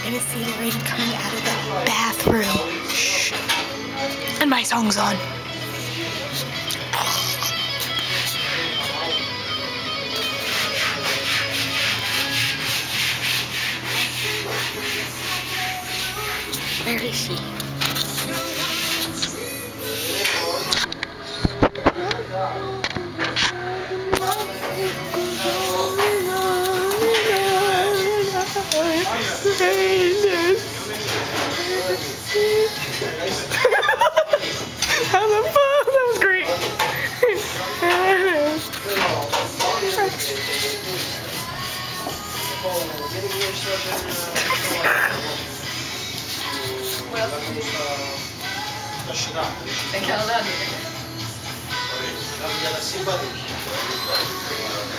gonna see the rain coming out of the bathroom. Shh. And my song's on. Where is she? That was great.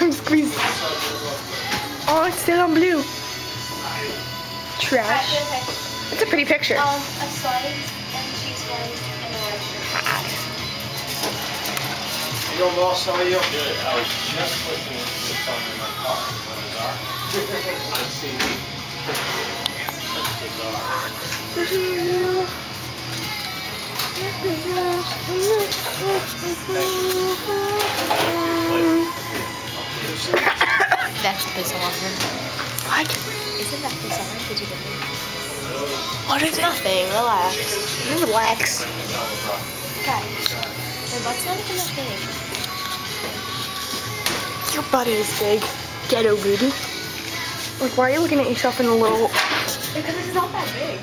I'm squeezing. Oh, it's still on blue. Trash. It's a pretty picture. A slice and cheese slice and a red shirt. You don't know, so you're good. I was just listening to the song in my car. On CD. That's the bizarre. What? Isn't that bizarre? Did you get it? What is it? Nothing. Relax. Relax. Okay. My butt's not even that big. Your butt is big. Ghetto baby. Like, why are you looking at yourself in the little Because it's not that big.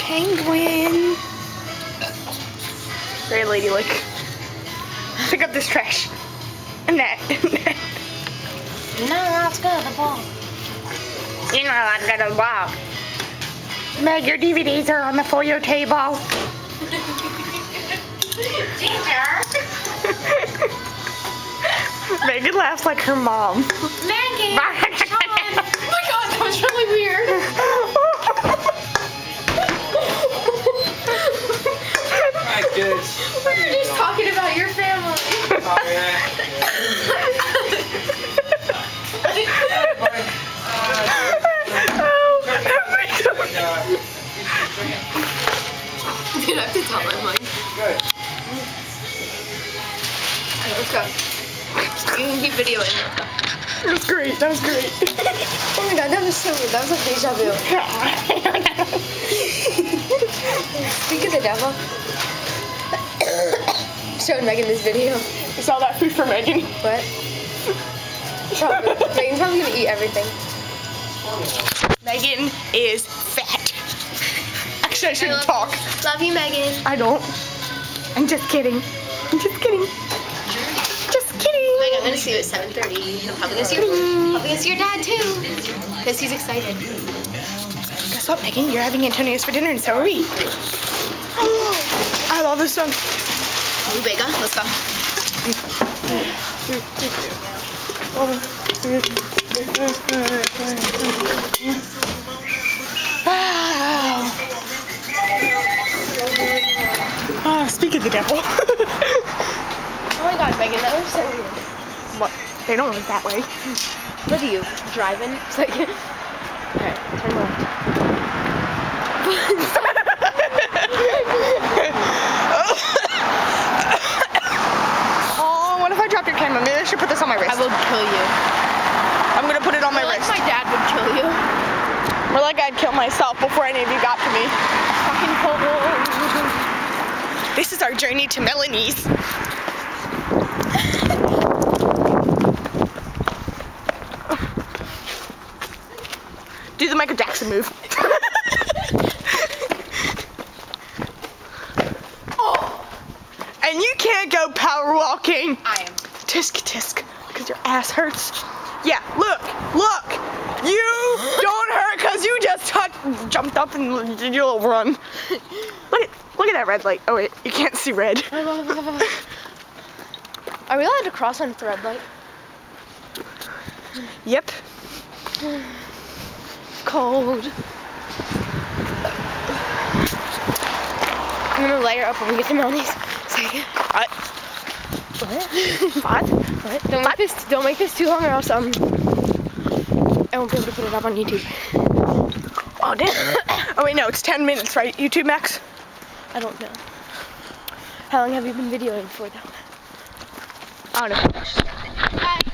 penguin? Very ladylike. Pick up this trash. And that. No, that's good. The ball. You know I'm gonna walk. Meg, your DVDs are on the foyer table. Megan laughs like her mom. Maggie! Sean! Oh my god, that was really weird. Hi, kids. We were just talking about your family. Oh, yeah. Dude, I have to tell my mind. Good. Let's go. You can keep videoing. That was great. That was great. Oh my god, that was so weird. That was like deja vu. Speak of the devil. Showed Megan this video. You saw that food for Megan? What? Megan's probably gonna eat everything. Megan is fat. Actually, I shouldn't talk. Love you, Megan. I don't. I'm just kidding. I'm just kidding. Just kidding. Megan, I'm gonna see you at 7:30. He'll probably gonna see your dad too. Because he's excited. Guess what, Megan? You're having Antonio's for dinner, and so are we. I love this song. Ooh, Vega, let's go. Wow. Oh, speak of the devil. Oh my god, Megan, that was so weird. What? They don't look that way. Look at you, driving. It's like, alright, turn left. Oh, what if I dropped your camera? Maybe I should put this on my wrist. I will kill you. I'm gonna put it on my Like wrist. my dad would kill you. More like I'd kill myself before any of you got to me. Fucking cold. This is our journey to Melanie's. Do the Michael Jackson move. Oh. And you can't go power walking. I am. Tisk tisk, because your ass hurts. Yeah, look. You don't hurt because you just jumped up and did your little run. Look at that red light. Oh wait, you can't see red. Are we allowed to cross on a red light? Yep. Cold. I'm gonna light her up when we get to Melanie's. What? What? What? Don't make this too long or else I won't be able to put it up on YouTube. Oh, damn. Oh, wait, no, it's 10 minutes, right? YouTube Max? I don't know. How long have you been videoing for, though? I don't know. Hi.